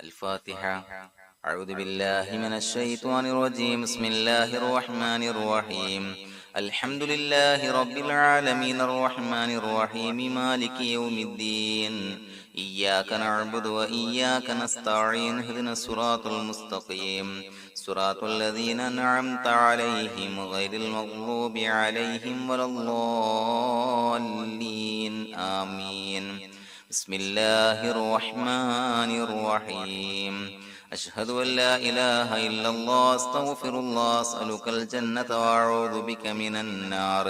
الفاتحة. أعوذ بالله من الشيطان الرجيم. بسم الله الرحمن الرحيم. الحمد لله رب العالمين الرحمن الرحيم مالك يوم الدين. إياك نعبد وإياك نستعين. اهدنا الصراط المستقيم صراط الذين أنعمت عليهم غير المغضوب عليهم ولا الضالين. آمين. بسم الله الرحمن الرحيم. أشهد أن لا إله إلا الله أستغفر الله أسألك الجنة وأعوذ بك من النار.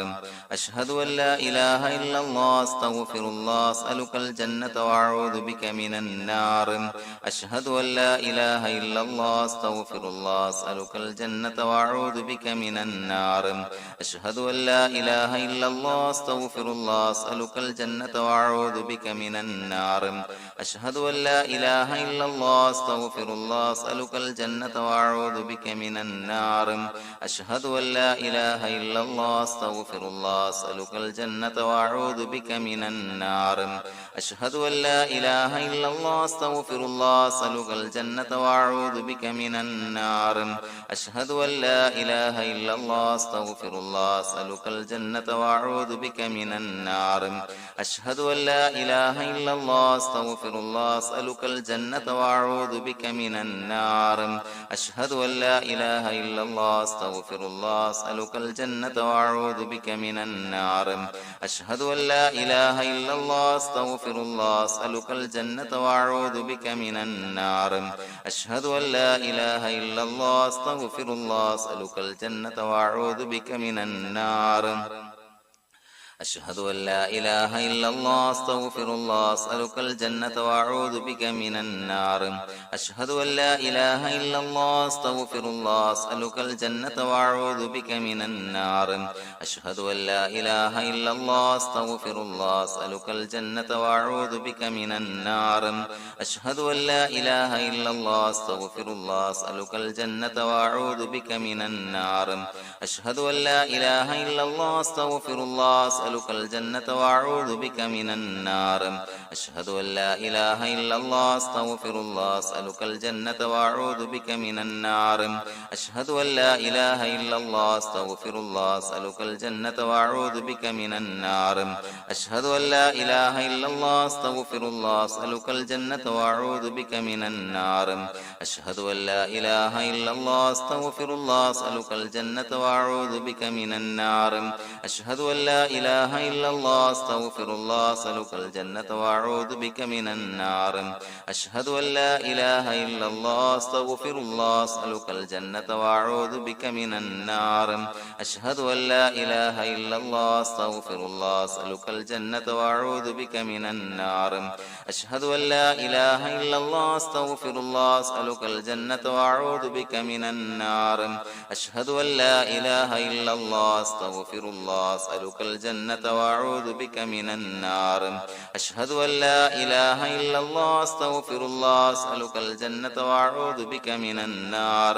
أشهد أن لا إله إلا الله أستغفر الله أسألك الجنة وأعوذ بك من النار. أشهد أن لا إله إلا الله أستغفر الله أسألك الجنة وأعوذ بك من النار. أشهد أن لا إله إلا الله أستغفر الله أسألك الجنة وأعوذ بك من النار. أشهد أن لا إله إلا الله أستغفر الله أسألك الجنة وأعوذ بك من النار. أشهد أن لا إله إلا الله أستغفر الله أسألك الجنة وأعوذ بك من النار. أشهد أن لا إله إلا الله أستغفر الله أسألك الجنة وأعوذ بك من النار. أشهد أن لا إله إلا الله أستغفر الله أسألك الجنة وأعوذ بك من النار. أشهد أن لا إله إلا الله أستغفر الله أسألك الجنة وأعوذ بك من النار. أشهد أن لا إله إلا الله أستغفر الله أسألك الجنة وأعوذ بك من النار. أشهد أن لا إله إلا الله أستغفر الله أسألك الجنة وأعوذ بك من النار. أشهد أن لا إله إلا الله أستغفر الله أسألك الجنة وأعوذ بك من النار. أشهد أن لا إله إلا الله أستغفر الله أسألك الجنة وأعوذ بك من النار. أشهد أن لا إله إلا الله أستغفر الله أسألك الجنة وأعوذ بك من النار. أشهد أن لا إله إلا الله أستغفر الله أسألك الجنة وأعوذ بك من النار. أشهد أن لا إله إلا الله أستغفر الله أسألك الجنة وأعوذ بك من النار. أشهد أن لا إله إلا الله أستغفر الله أسألك الجنة وأعوذ بك من النار. أشهد أن لا إله إلا الله أستغفر الله أسألك الجنة وأعوذ بك من النار. أشهد أن لا إله إلا الله أستغفر الله أسألك الجنة وأعوذ بك من النار. أشهد أن لا إله إلا الله أستغفر الله أسألك الجنة وأعوذ بك من النار. أشهد أن لا إله إلا الله أستغفر الله أسألك الجنة وأعوذ بك من النار. أشهد أن لا إله إلا الله أستغفر الله أسألك الجنة وأعوذ بك من النار. أشهد أن لا إله إلا الله أستغفر الله أسألك الجنة وأعوذ بك من النار. أشهد أن لا إله إلا الله أستغفر الله أسألك الجنة وأعوذ بك من النار. أشهد أن لا إله إلا الله أستغفر الله أسألك الجنة وأعوذ بك من النار. أشهد أن لا إله إلا الله أستغفر الله أسألك الجنة وأعوذ بك من النار. أشهد أن لا إله إلا الله أستغفر الله أسألك الجنة وأعوذ بك من النار.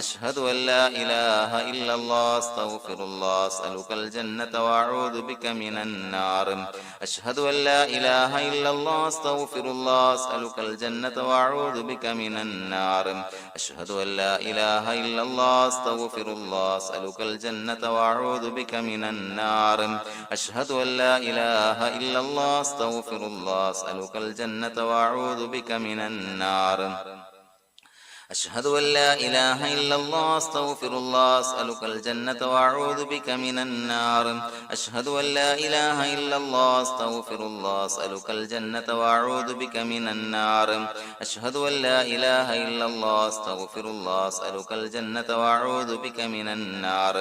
أشهد أن لا إله إلا الله أستغفر الله أسألك الجنة وأعوذ بك من النار. أشهد أن لا إله إلا الله أستغفر الله أسألك الجنة وأعوذ بك من النار. أشهد أن لا إله إلا الله أستغفر الله أسألك الجنة وأعوذ بك من النار. أشهد أن لا إله إلا الله أستغفر الله أسألك الجنة وأعوذ بك من النار. أشهد أن لا إله إلا الله أستغفر الله أسألك الجنة وأعوذ بك من النار. أشهد أن لا إله إلا الله أستغفر الله أسألك الجنة وأعوذ بك من النار. أشهد أن لا إله إلا الله أستغفر الله أسألك الجنة وأعوذ بك من النار.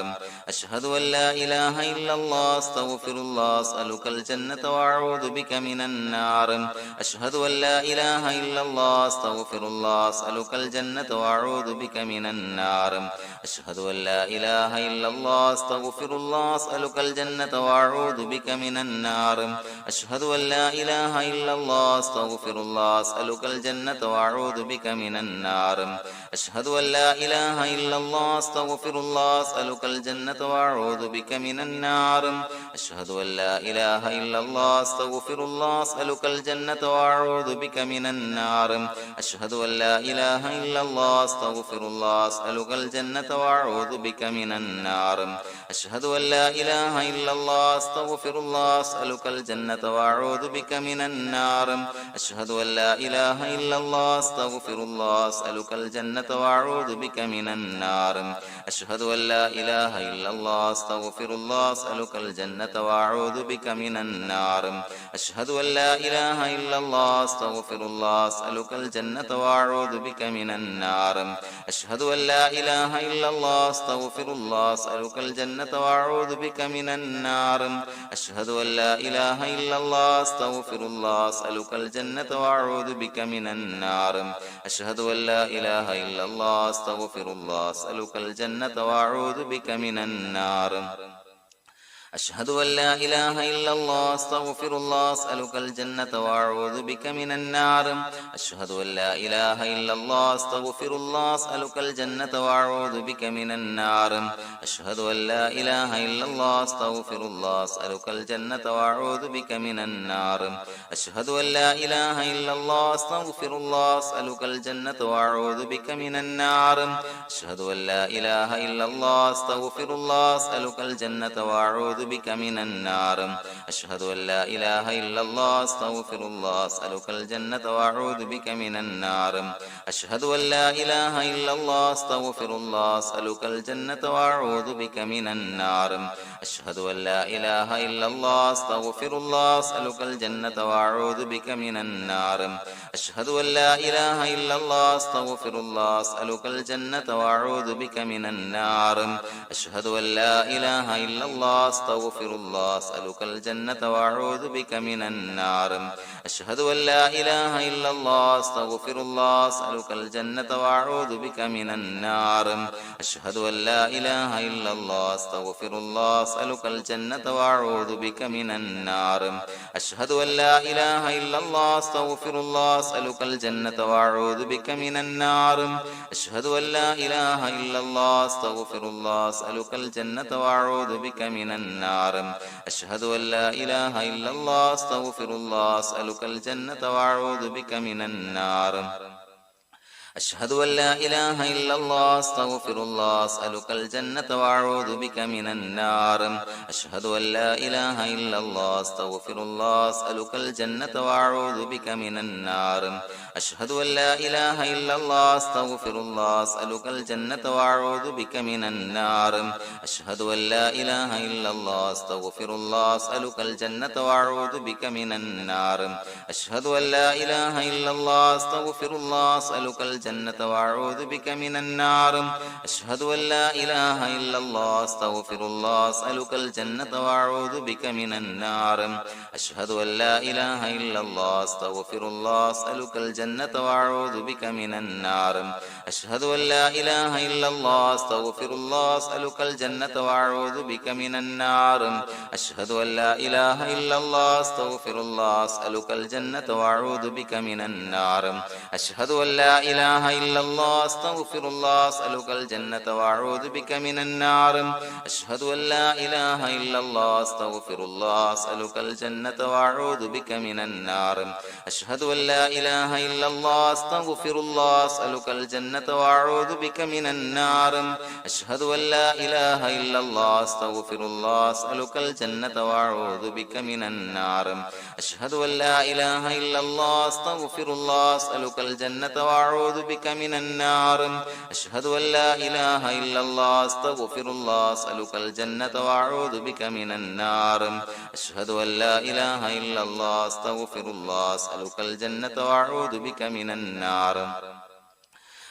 أشهد أن لا إله إلا الله أستغفر الله أسألك الجنة وأعوذ بك من النار. أشهد أن لا إله إلا الله أستغفر الله أسألك الجنة الجنة وأعوذ بك من النار أشهد أن لا إله إلا الله أستغفر الله أسألك الجنة وأعوذ بك من النار أشهد أن لا إله إلا الله أستغفر الله أسألك الجنة وأعوذ بك من النار أشهد أن لا إله إلا الله أستغفر الله أسألك الجنة وأعوذ بك من النار أشهد أن لا إله إلا الله أستغفر الله أسألك الجنة وأعوذ بك من النار أشهد أن لا إله إلا الله أستغفر الله أسألك الجنة وأعوذ بك من النار أشهد أن لا إله إلا الله أستغفر الله أسألك الجنة وأعوذ بك من النار أشهد أن لا إله إلا الله أستغفر الله أسألك الجنة وأعوذ بك من النار أشهد أن لا إله إلا الله أستغفر الله أسألك الجنة وأعوذ بك من النار أشهد أن لا إله إلا الله أستغفر الله أسألك الجنة وأعوذ بك من النار أشهد أن لا إله إلا الله أستغفر الله أسألك الجنة وأعوذ بك من النار أشهد أن لا إله إلا الله أستغفر الله أسألك الجنة وأعوذ بك من النار أشهد أن لا إله إلا الله أستغفر الله أسألك الجنة وأعوذ بك من النار أشهد أن لا إله إلا الله أستغفر الله أسألك الجنة وأعوذ بك من النار أشهد أن لا إله إلا الله أستغفر الله أسألك الجنة وأعوذ بك من النار أشهد أن لا إله إلا الله أستغفر الله أسألك الجنة وأعوذ بك من النار أشهد أن لا إله إلا الله أستغفر الله أسألك الجنة وأعوذ بك من النار أشهد أن لا إله إلا الله أستغفر الله أسألك الجنة وأعوذ بك من النار أشهد أن لا إله إلا الله أستغفر الله أسألك الجنة وأعوذ بك من النار أشهد أن لا إله إلا الله أستغفر الله أسألك الجنة وأعوذ بك من النار أشهد أن لا إله إلا الله أستغفر الله أسألك الجنة وأعوذ بك من النار أشهد أن لا إله إلا الله أستغفر الله أسألك الجنة وأعوذ بك من النار أشهد أن لا إله إلا الله أستغفر الله أسألك الجنة وأعوذ بك من النار أشهد أن لا إله إلا الله أستغفر الله أسألك الجنة وأعوذ بك من النار أشهد أن لا إله إلا الله أستغفر الله أسألك الجنة وأعوذ بك من النار أشهد أن لا إله إلا الله أستغفر الله أسألك الجنة وأعوذ بك من النار أشهد أن لا إله إلا الله أستغفر الله أسألك الجنة وأعوذ بك من النار أشهد أن لا إله إلا الله أستغفر الله أسألك الجنة وأعوذ بك من النار أشهد أن لا إله إلا الله أستغفر الله أسألك الجنة وأعوذ بك من النار أشهد أن لا إله إلا الله أستغفر الله أسألك الجنة وأعوذ بك من النار أشهد أن لا إله إلا الله أستغفر الله أسألك الجنة وأعوذ بك من النار أشهد أن لا إله إلا الله أستغفر الله أسألك الجنة وأعوذ بك من النار أشهد أن لا إله إلا الله أستغفر الله أسألك الجنة وأعوذ بك من النار أشهد أن لا إله إلا الله أستغفر الله أسألك الجنة وأعوذ بك من النار أشهد أن لا إله إلا الله أستغفر الله أسألك الجنة وأعوذ بك من النار أشهد أن لا إله إلا الله أستغفر الله أسألك الجنة وأعوذ بك من النار أشهد أن لا إله إلا الله أستغفر الله أسألك الجنة وأعوذ بك من النار أشهد أن لا إله إلا الله أستغفر الله أسألك الجنة وأعوذ بك من النار أشهد أن لا إله إلا الله أستغفر الله أسألك الجنة وأعوذ بك من النار أشهد أن لا إله إلا الله أستغفر الله أسألك الجنة وأعوذ بك من النار أشهد أن لا إله إلا الله أستغفر الله أسألك الجنة وأعوذ بك من النار أشهد أن لا إله إلا الله أستغفر الله أسألك الجنة وأعوذ بك من النار أشهد أن لا إله إلا الله أستغفر الله أسألك الجنة وأعوذ بك من النار أشهد أن لا إله إلا الله أستغفر الله أسألك الجنة وأعوذ بك من النار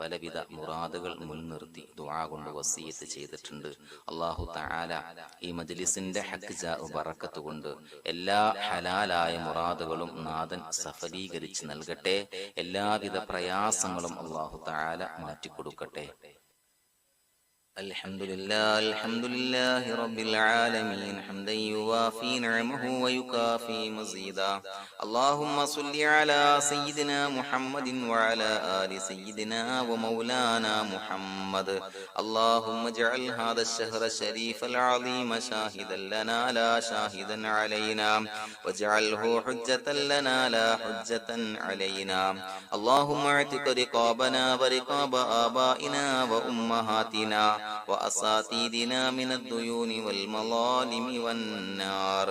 പലവിധ മുറാദുകൾ മുൻനിർത്തി ദുആ കൊണ്ട് വസിയത്ത് ചെയ്തിട്ടുണ്ട്. അല്ലാഹു തആല ഈ മജ്ലിസിന്റെ ഹഖ് ബറക്കത്ത് കൊണ്ട് എല്ലാ ഹലാലായ മുറാദുകളും നാഥൻ സഫലീകരിച്ച് നൽകട്ടെ. എല്ലാവിധ പ്രയാസങ്ങളും അല്ലാഹു തആല മാറ്റിക്കൊടുക്കട്ടെ. الحمد لله رب العالمين حمدا يوافي نعمه ويكافي مزيدا. اللهم صل على سيدنا محمد وعلى آل سيدنا ومولانا محمد. اللهم اجعل هذا الشهر الشريف العظيم شاهدا لنا لا شاهدا علينا، واجعله حجة لنا لا حجة علينا. اللهم اعتق رقابنا ورقاب آبائنا وأمهاتنا وأساتذتنا من الديون والمظالم والنار.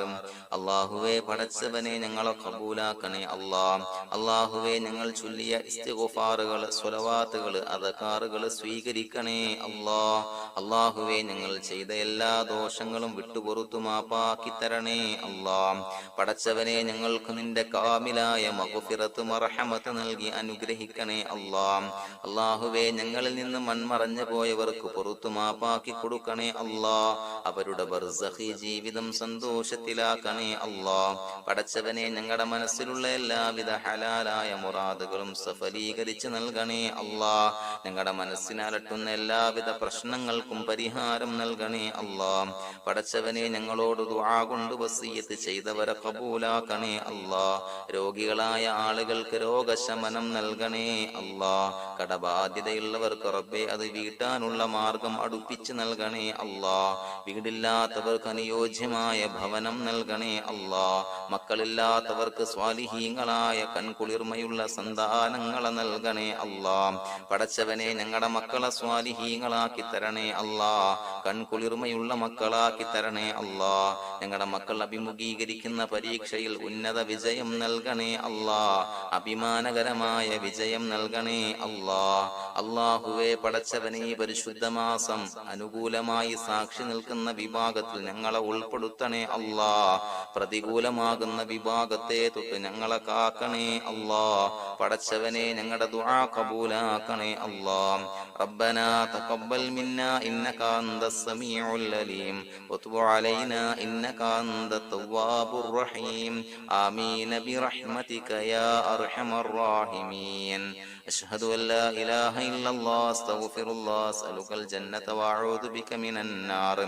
അല്ലാഹുവേ പടച്ചവനെ ഞങ്ങളെ ഖബൂലാക്കണേ അല്ലാഹ്. അല്ലാഹുവേ ഞങ്ങൾ ചൊല്ലിയ ഇസ്തിഗ്ഫാറുകൾ, സ്വലവാത്തുകൾ, അദ്കാറുകൾ സ്വീകരിക്കണേ അല്ലാഹ്. അല്ലാഹുവേ ഞങ്ങൾ ചെയ്ത എല്ലാ ദോഷങ്ങളും വിട്ടുപുറത്തു മാപ്പാക്കി തരണേ അല്ലാഹ്. പടച്ചവനെ ഞങ്ങൾക്ക് നിന്റെ കാമിലായ മഗ്ഫിറത്ത് മർഹമത്ത് നൽകി അനുഗ്രഹിക്കണേ അല്ലാഹ്. അല്ലാഹുവേ ഞങ്ങളിൽ നിന്ന് മൺമറഞ്ഞു പോയവർക്ക് പുറത്തു മാപ്പാക്കി കൊടുക്കണേ അല്ലാഹ്. അവരുടെ ബർസഖി ജീവിതം സന്തോഷത്തിലാക്കണേ അല്ലാഹ്. പടച്ചവനെ ഞങ്ങളുടെ മനസ്സിലുള്ള എല്ലാവിധ ഹലാലായ മുറാദുകളും സഫലീകരിച്ച് നൽകണേ അല്ലാഹ്. ഞങ്ങളുടെ മനസ്സിനലട്ടുന്ന എല്ലാവിധ പ്രശ്നങ്ങൾക്കും പരിഹാരം നൽകണേ അല്ലാഹ്. പടച്ചവനെ ഞങ്ങളോട് ദുആ കൊണ്ട് വസിയത്ത് ചെയ്തവരെ ഖബൂലാക്കണേ അല്ലാഹ്. രോഗികളായ ആളുകൾക്ക് രോഗശമനം നൽകണേ അല്ലാഹ്. കടബാധ്യതയുള്ളവർക്ക് റബ്ബേ അത് വീട്ടാനുള്ള മാർഗം അടുപ്പിച്ച് നൽകണേ അല്ലാഹ്. വീടില്ലാത്തവർക്ക് അനുയോജ്യമായ ഭവനം നൽകണേ അല്ലാഹ്. മക്കളില്ലാത്തവർക്ക് സ്വാലിഹീങ്ങളായ കൺകുളിർമയുള്ള സന്താനങ്ങളെ നൽകണേ അല്ലാഹ്. പടച്ചവനെ ഞങ്ങളുടെ മക്കളെ സ്വാലിഹീങ്ങളാക്കി തരണേ അല്ലാഹ്. കൺകുളിർമയുള്ള മക്കളാക്കി തരണേ അല്ലാഹ്. ഞങ്ങളുടെ മക്കൾ അഭിമുഖീകരിക്കുന്ന പരീക്ഷയിൽ ഉന്നത വിജയം നൽകണേ അല്ലാഹ്. അഭിമാനകരമായ വിജയം നൽകണേ അല്ലാഹ്. അല്ലാഹുവേ പടച്ചവനെ പരിശുദ്ധമാസം അനുകൂലമായി സാക്ഷി നിൽക്കുന്ന വിഭാഗത്തിൽ ഞങ്ങളെ ഉൾപ്പെടുത്തണേ അല്ലാഹ്. പ്രതികൂലമാകുന്ന വിഭാഗത്തെ തൊട്ട് ഞങ്ങളെ കാക്കണേ അല്ലാഹ്. പടച്ചവനെ ഞങ്ങളുടെ ദുആ ഖബൂലാക്കണേ അല്ലാഹ്. റബ്ബനാ തഖബ്ബൽ മിന്നാ ഇന്നക അൻതസ് സമീഉൽ അലീം വതുബ് അലൈനാ ഇന്നക അൻതത് തവ്വാബുർ റഹീം. ആമീൻ ബിറഹ്മതിക യാ അർഹമർ റഹീമീൻ. أشهد أن لا إله إلا الله أستغفر الله أسألك الجنة وأعوذ بك من النار.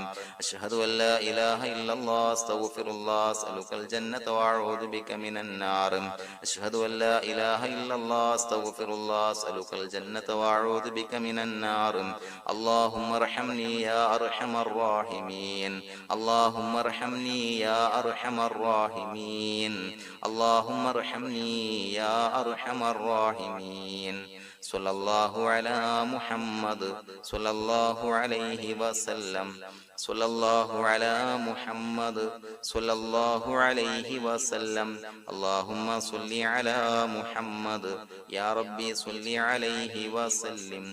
أشهد أن لا إله إلا الله أستغفر الله أسألك الجنة وأعوذ بك من النار. أشهد أن لا إله إلا الله أستغفر الله أسألك الجنة وأعوذ بك من النار. اللهم ارحمني يا أرحم الراحمين. اللهم ارحمني يا أرحم الراحمين. اللهم ارحمني يا أرحم الراحمين. صلى الله على محمد صلى الله عليه وسلم. صلى الله على محمد صلى الله عليه وسلم. اللهم صل على محمد يا ربي صل عليه وسلم.